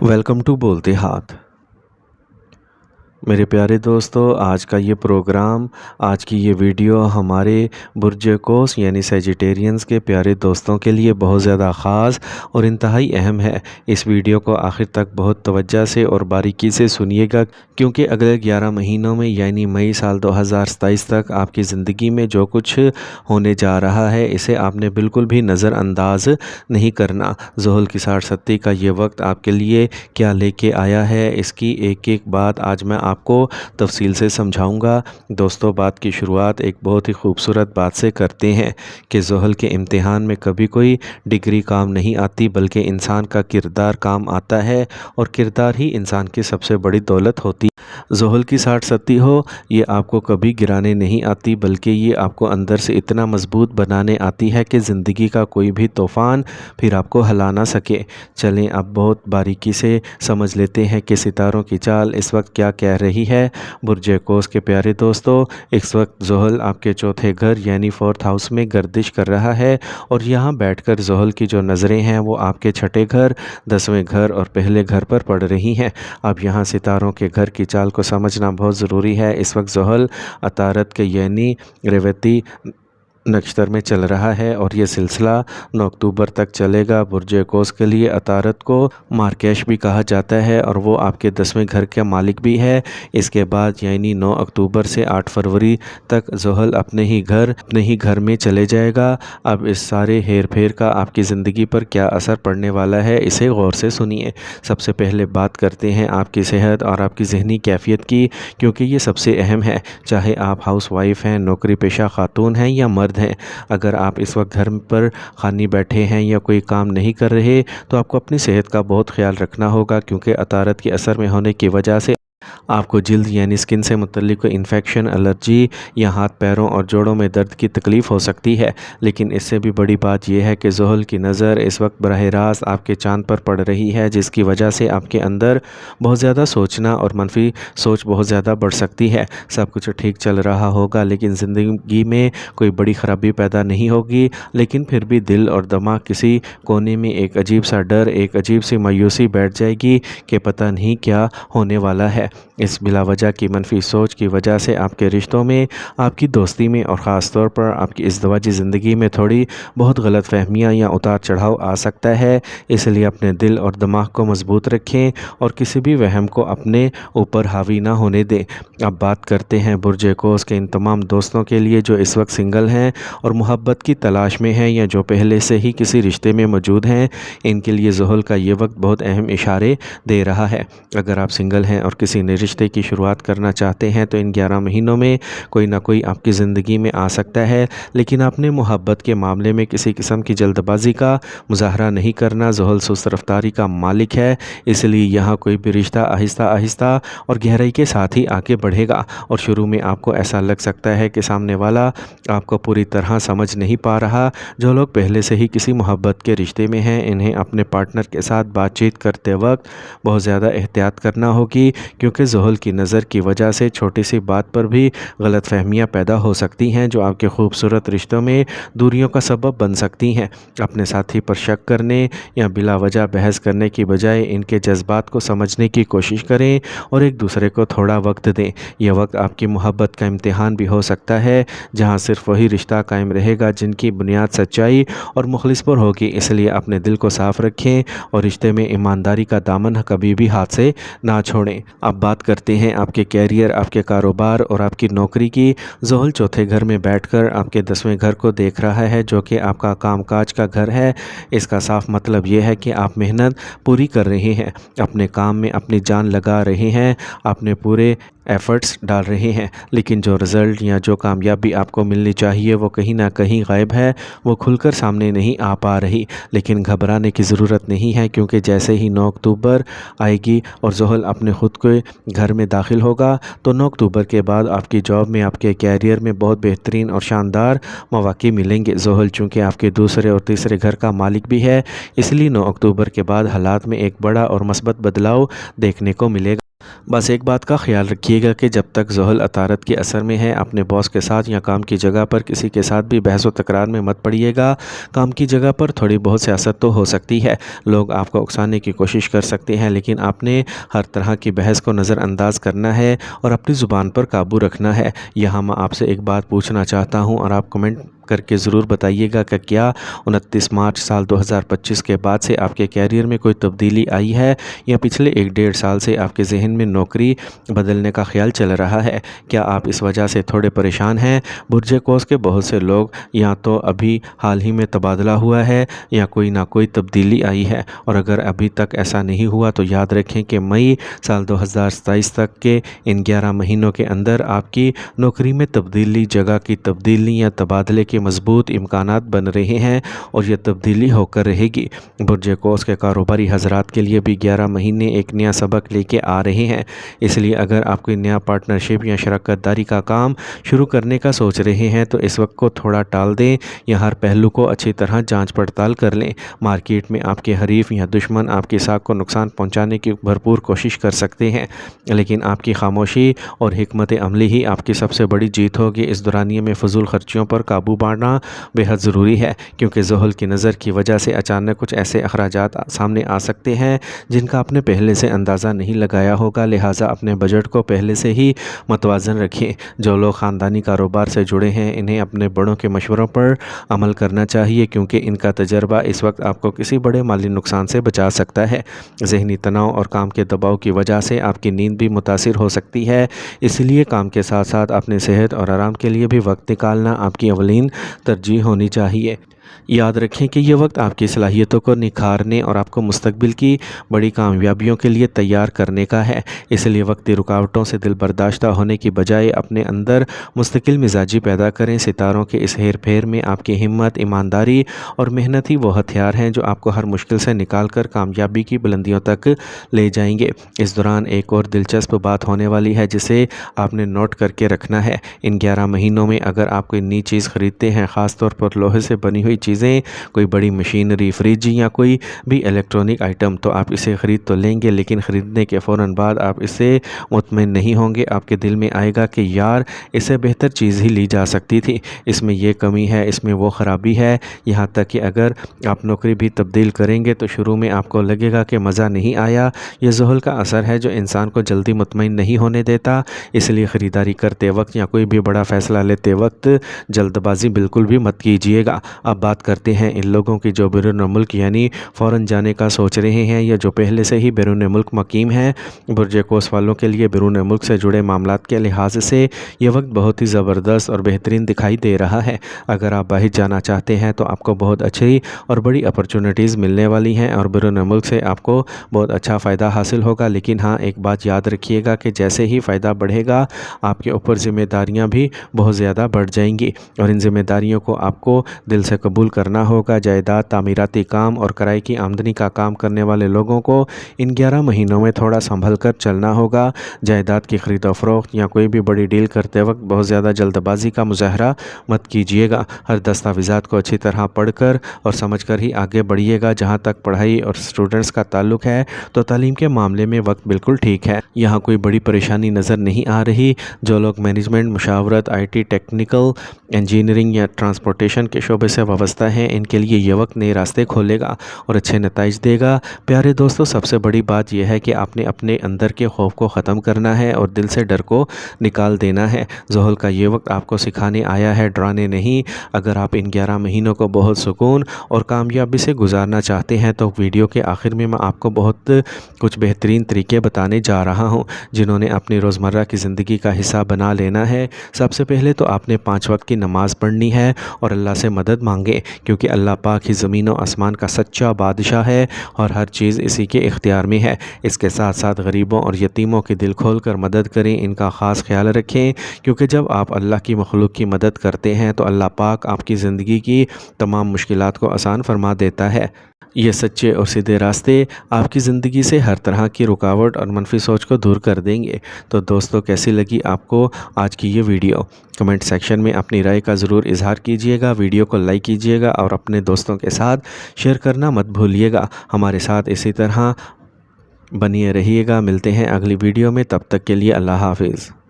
Welcome to بولتے ہاتھ۔ میرے پیارے دوستو، آج کا یہ پروگرام، آج کی یہ ویڈیو ہمارے برج قوس یعنی سیجیٹیرینز کے پیارے دوستوں کے لیے بہت زیادہ خاص اور انتہائی اہم ہے۔ اس ویڈیو کو آخر تک بہت توجہ سے اور باریکی سے سنیے گا، کیونکہ اگلے 11 مہینوں میں یعنی مئی سال 2027 تک آپ کی زندگی میں جو کچھ ہونے جا رہا ہے اسے آپ نے بالکل بھی نظر انداز نہیں کرنا۔ زحل کی 60 کا یہ وقت آپ کے لیے کیا لے کے آیا ہے، اس کی ایک ایک بات آج میں آپ کو تفصیل سے سمجھاؤں گا۔ دوستو، بات کی شروعات ایک بہت ہی خوبصورت بات سے کرتے ہیں کہ زحل کے امتحان میں کبھی کوئی ڈگری کام نہیں آتی، بلکہ انسان کا کردار کام آتا ہے، اور کردار ہی انسان کی سب سے بڑی دولت ہوتی ہے۔ زحل کی 60 ہو، یہ آپ کو کبھی گرانے نہیں آتی، بلکہ یہ آپ کو اندر سے اتنا مضبوط بنانے آتی ہے کہ زندگی کا کوئی بھی طوفان پھر آپ کو ہلا نہ سکے۔ چلیں اب بہت باریکی سے سمجھ لیتے ہیں کہ ستاروں کی چال اس وقت کیا کہہ رہی ہے۔ برج قوس کے پیارے دوستو، اس وقت زحل آپ کے چوتھے گھر یعنی 4th ہاؤس میں گردش کر رہا ہے، اور یہاں بیٹھ کر زحل کی جو نظریں ہیں وہ آپ کے چھٹے گھر، 10ویں گھر اور پہلے گھر پر پڑ رہی ہیں۔ اب یہاں ستاروں کے گھر کی چال کو سمجھنا بہت ضروری ہے۔ اس وقت زحل عطارد کے یعنی ریوتی نکشتر میں چل رہا ہے، اور یہ سلسلہ 9 اکتوبر تک چلے گا۔ برج قوس کے لیے عطارد کو مارکیش بھی کہا جاتا ہے، اور وہ آپ کے 10ویں گھر کا مالک بھی ہے۔ اس کے بعد یعنی 9 اکتوبر سے 8 فروری تک زحل اپنے ہی گھر میں چلے جائے گا۔ اب اس سارے ہیر پھیر کا آپ کی زندگی پر کیا اثر پڑنے والا ہے، اسے غور سے سنیے۔ سب سے پہلے بات کرتے ہیں آپ کی صحت اور آپ کی ذہنی کیفیت کی، کیونکہ یہ سب سے اہم ہے۔ چاہے آپ ہاؤس وائف ہیں، نوکری پیشہ خاتون ہیں یا مرد ہیں، اگر آپ اس وقت گھر پر خالی بیٹھے ہیں یا کوئی کام نہیں کر رہے تو آپ کو اپنی صحت کا بہت خیال رکھنا ہوگا، کیونکہ عطارد کے اثر میں ہونے کی وجہ سے آپ کو جلد یعنی سکن سے متعلق کوئی انفیکشن، الرجی یا ہاتھ پیروں اور جوڑوں میں درد کی تکلیف ہو سکتی ہے۔ لیکن اس سے بھی بڑی بات یہ ہے کہ زحل کی نظر اس وقت براہ راست آپ کے چاند پر پڑ رہی ہے، جس کی وجہ سے آپ کے اندر بہت زیادہ سوچنا اور منفی سوچ بہت زیادہ بڑھ سکتی ہے۔ سب کچھ ٹھیک چل رہا ہوگا، لیکن زندگی میں کوئی بڑی خرابی پیدا نہیں ہوگی، لیکن پھر بھی دل اور دماغ کسی کونے میں ایک عجیب سا ڈر، ایک عجیب سی مایوسی بیٹھ جائے گی کہ پتہ نہیں کیا ہونے والا ہے۔ اس بلا وجہ کی منفی سوچ کی وجہ سے آپ کے رشتوں میں، آپ کی دوستی میں اور خاص طور پر آپ کی ازدواجی زندگی میں تھوڑی بہت غلط فہمیاں یا اتار چڑھاؤ آ سکتا ہے۔ اس لیے اپنے دل اور دماغ کو مضبوط رکھیں اور کسی بھی وہم کو اپنے اوپر حاوی نہ ہونے دیں۔ اب بات کرتے ہیں برج قوس کے ان تمام دوستوں کے لیے جو اس وقت سنگل ہیں اور محبت کی تلاش میں ہیں، یا جو پہلے سے ہی کسی رشتے میں موجود ہیں۔ ان کے لیے زحل کا یہ وقت بہت اہم اشارے دے رہا ہے۔ اگر آپ سنگل ہیں اور کسی نئے رشتے کی شروعات کرنا چاہتے ہیں تو ان 11 مہینوں میں کوئی نہ کوئی آپ کی زندگی میں آ سکتا ہے، لیکن آپ نے محبت کے معاملے میں کسی قسم کی جلد بازی کا مظاہرہ نہیں کرنا۔ زحل سست رفتاری کا مالک ہے، اس لیے یہاں کوئی بھی رشتہ آہستہ آہستہ اور گہرائی کے ساتھ ہی آگے بڑھے گا، اور شروع میں آپ کو ایسا لگ سکتا ہے کہ سامنے والا آپ کو پوری طرح سمجھ نہیں پا رہا۔ جو لوگ پہلے سے ہی کسی محبت کے رشتے میں ہیں، انہیں اپنے پارٹنر کے ساتھ بات چیت کرتے وقت بہت زیادہ احتیاط کرنا ہوگی، کیونکہ زحل کی نظر کی وجہ سے چھوٹی سی بات پر بھی غلط فہمیاں پیدا ہو سکتی ہیں، جو آپ کے خوبصورت رشتوں میں دوریوں کا سبب بن سکتی ہیں۔ اپنے ساتھی پر شک کرنے یا بلا وجہ بحث کرنے کی بجائے ان کے جذبات کو سمجھنے کی کوشش کریں اور ایک دوسرے کو تھوڑا وقت دیں۔ یہ وقت آپ کی محبت کا امتحان بھی ہو سکتا ہے، جہاں صرف وہی رشتہ قائم رہے گا جن کی بنیاد سچائی اور مخلص پر ہوگی۔ اس لیے اپنے دل کو صاف رکھیں اور رشتے میں ایمانداری کا دامن کبھی بھی ہاتھ سے نہ چھوڑیں۔ اب بات کرتے ہیں آپ کے کیریئر، آپ کے کاروبار اور آپ کی نوکری کی۔ زحل چوتھے گھر میں بیٹھ کر آپ کے 10ویں گھر کو دیکھ رہا ہے، جو کہ آپ کا کام کاج کا گھر ہے۔ اس کا صاف مطلب یہ ہے کہ آپ محنت پوری کر رہے ہیں، اپنے کام میں اپنی جان لگا رہے ہیں، اپنے پورے ایفرٹس ڈال رہے ہیں، لیکن جو رزلٹ یا جو کامیابی آپ کو ملنی چاہیے وہ کہیں نہ کہیں غائب ہے، وہ کھل کر سامنے نہیں آ پا رہی۔ لیکن گھبرانے کی ضرورت نہیں ہے، کیونکہ جیسے ہی 9 اکتوبر آئے گی اور زحل اپنے خود کے گھر میں داخل ہوگا تو 9 اکتوبر کے بعد آپ کی جاب میں، آپ کے کیریئر میں بہت بہترین اور شاندار مواقع ملیں گے۔ زحل چونکہ آپ کے دوسرے اور تیسرے گھر کا مالک بھی ہے، اس لیے 9 اکتوبر کے بعد حالات میں ایک بڑا اور مثبت بدلاؤ دیکھنے کو ملے گا۔ बस एक बात का ख्याल रखिएगा कि जब तक ज़ुहल अतारत के असर में है अपने बॉस के साथ या काम की जगह पर किसी के साथ भी बहस व तकरार में मत पड़िएगा। काम की जगह पर थोड़ी बहुत सियासत तो हो सकती है, लोग आपको उकसाने की कोशिश कर सकते हैं, लेकिन आपने हर तरह की बहस को नज़रअंदाज करना है और अपनी ज़ुबान पर काबू रखना है। यहाँ मैं आपसे एक बात पूछना चाहता हूँ और आप कमेंट करके ज़रूर बताइएगा कि क्या 29 मार्च साल 2025 के बाद से आपके कैरियर में कोई तब्दीली आई है या पिछले 1-1.5 साल से आपके जहन में नौकरी बदलने का ख्याल चल रहा है। क्या आप इस वजह से थोड़े परेशान हैं? बुर्ज कौस के बहुत से लोग या तो अभी हाल ही में तबादला हुआ है या कोई ना कोई तब्दीली आई है, और अगर अभी तक ऐसा नहीं हुआ तो याद रखें कि मई साल 2027 तक के इन 11 महीनों के अंदर आपकी नौकरी में तब्दीली, जगह की तब्दीली या तबादले के मजबूत इम्कानात बन रहे हैं और यह तब्दीली होकर रहेगी। बुर्ज कौस के कारोबारी हजरात के लिए भी 11 महीने एक नया सबक लेके आ रहे हैं, इसलिए अगर आप कोई नया पार्टनरशिप या शराकत दारी का काम शुरू करने का सोच रहे हैं तो इस वक्त को थोड़ा टाल दें या हर पहलू को अच्छी तरह जांच पड़ताल कर लें। मार्केट में आपके हरीफ या दुश्मन आपकी साख को नुकसान पहुंचाने की भरपूर कोशिश कर सकते हैं, लेकिन आपकी खामोशी और हिकमत अमली ही आपकी सबसे बड़ी जीत होगी। इस दौरानिए में फजूल खर्चियों पर काबू पाना बेहद ज़रूरी है, क्योंकि ज़ुहल की नज़र की वजह से अचानक कुछ ऐसे अखराजात सामने आ सकते हैं जिनका आपने पहले से अंदाज़ा नहीं लगाया होगा। लिहाजा अपने बजट को पहले से ही मतवाज़न रखें। जो लोग ख़ानदानी कारोबार से जुड़े हैं इन्हें अपने बड़ों के मशवरों पर अमल करना चाहिए, क्योंकि इनका तजर्बा इस वक्त आपको किसी बड़े माली नुकसान से बचा सकता है। ज़हनी तनाव और काम के दबाव की वजह से आपकी नींद भी मुतासिर हो सकती है, इसलिए काम के साथ साथ अपनी सेहत और आराम के लिए भी वक्त निकालना आपकी अवलीन तरजीह होनी चाहिए। याद रखें कि यह वक्त आपकी सलाहियतों को निखारने और आपको मुस्तकबिल की बड़ी कामयाबियों के लिए तैयार करने का है, इसलिए वक्ती रुकावटों से दिल बर्दाश्त होने की बजाय अपने अंदर मुस्तकिल मिजाजी पैदा करें। सितारों के इस हेर फेर में आपकी हिम्मत, ईमानदारी और मेहनत ही वो हथियार हैं जो आपको हर मुश्किल से निकाल कर कामयाबी की बुलंदियों तक ले जाएंगे। इस दौरान एक और दिलचस्प बात होने वाली है जिसे आपने नोट करके रखना है। इन 11 महीनों में अगर आप कोई नई चीज़ खरीदते हैं, ख़ासतौर पर लोहे से बनी हुई चीज़ें, कोई बड़ी मशीनरी, फ्रिज या कोई भी इलेक्ट्रॉनिक आइटम, तो आप इसे ख़रीद तो लेंगे, लेकिन ख़रीदने के फ़ौरन बाद आप इससे मुतमईन नहीं होंगे। आपके दिल में आएगा कि यार इससे बेहतर चीज़ ही ली जा सकती थी, इसमें ये कमी है, इसमें वो ख़राबी है। यहाँ तक कि अगर आप नौकरी भी तब्दील करेंगे तो शुरू में आपको लगेगा कि मज़ा नहीं आया। ये ज़ुहल का असर है जो इंसान को जल्दी मुतमईन नहीं होने देता, इसलिए ख़रीदारी करते वक्त या कोई भी बड़ा फ़ैसला लेते वक्त जल्दबाजी बिल्कुल भी मत कीजिएगा। अब बात करते हैं इन लोगों की जो बैरून मुल्क यानी फ़ौरन जाने का सोच रहे हैं या जो पहले से ही बैरून मुल्क मकीम हैं। बुर्ज कौस वालों के लिए बैरून मुल्क से जुड़े मामलात के लिहाज से ये वक्त बहुत ही ज़बरदस्त और बेहतरीन दिखाई दे रहा है। अगर आप बाहर जाना चाहते हैं तो आपको बहुत अच्छी और बड़ी अपॉर्चुनिटीज़ मिलने वाली हैं और बैरून मुल्क से आपको बहुत अच्छा फ़ायदा हासिल होगा। लेकिन हाँ, एक बात याद रखिएगा कि जैसे ही फ़ायदा बढ़ेगा आपके ऊपर ज़िम्मेदारियाँ भी बहुत ज़्यादा बढ़ जाएंगी और इन ज़िम्मेदारियों को आपको दिल से कबूल करना होगा। जायदाद, तामीराती काम और किराए की आमदनी का काम करने वाले लोगों को इन 11 महीनों में थोड़ा संभल कर चलना होगा। जायदाद की ख़रीद और फ़रोख्त या कोई भी बड़ी डील करते वक्त बहुत ज़्यादा जल्दबाजी का मुज़ाहरा मत कीजिएगा। हर दस्तावेज़ात को अच्छी तरह पढ़कर और समझकर ही आगे बढ़िएगा। जहाँ तक पढ़ाई और स्टूडेंट्स का ताल्लुक़ है तो तालीम के मामले में वक्त बिल्कुल ठीक है, यहाँ कोई बड़ी परेशानी नज़र नहीं आ रही। जो लोग management, Mushawarat, IT, technical, engineering या ट्रांसपोर्टेशन के शोबे से वाबस्ता हैं, इनके लिए ये वक्त नए रास्ते खोलेगा और अच्छे नताइज देगा। प्यारे दोस्तों, सबसे बड़ी बात यह है कि आपने अपने अंदर के खौफ को ख़त्म करना है और दिल से डर को निकाल देना है। ज़ुहल का ये वक्त आपको सिखाने आया है, डराने नहीं। अगर आप इन 11 महीनों को बहुत सुकून और कामयाबी से गुजारना चाहते हैं तो वीडियो के आखिर में मैं आपको बहुत कुछ बेहतरीन तरीके बताने जा रहा हूँ जिन्होंने अपनी रोज़मर्रा की ज़िंदगी का हिस्सा बना लेना है। सबसे पहले तो आपने 5 वक्त की नमाज़ पढ़नी है और अल्लाह से मदद मांगे, क्योंकि अल्लाह पाक ही ज़मीन और आसमान का सच्चा बादशाह है और हर चीज़ इसी के इख्तियार में है। इसके साथ साथ गरीबों और यतीमों की दिल खोल कर मदद करें, इनका ख़ास ख्याल रखें, क्योंकि जब आप अल्लाह की मखलूक की मदद करते हैं तो अल्लाह पाक आपकी ज़िंदगी की तमाम मुश्किलात को आसान फरमा देता है। ये सच्चे और सीधे रास्ते आपकी ज़िंदगी से हर तरह की रुकावट और मनफी सोच को दूर कर देंगे। तो दोस्तों, कैसी लगी आपको आज की ये वीडियो? कमेंट सेक्शन में अपनी राय का ज़रूर इजहार कीजिएगा। वीडियो को लाइक कीजिएगा और अपने दोस्तों के साथ शेयर करना मत भूलिएगा। हमारे साथ इसी तरह بنیے رہیے گا، ملتے ہیں اگلی ویڈیو میں، تب تک کے لیے اللہ حافظ۔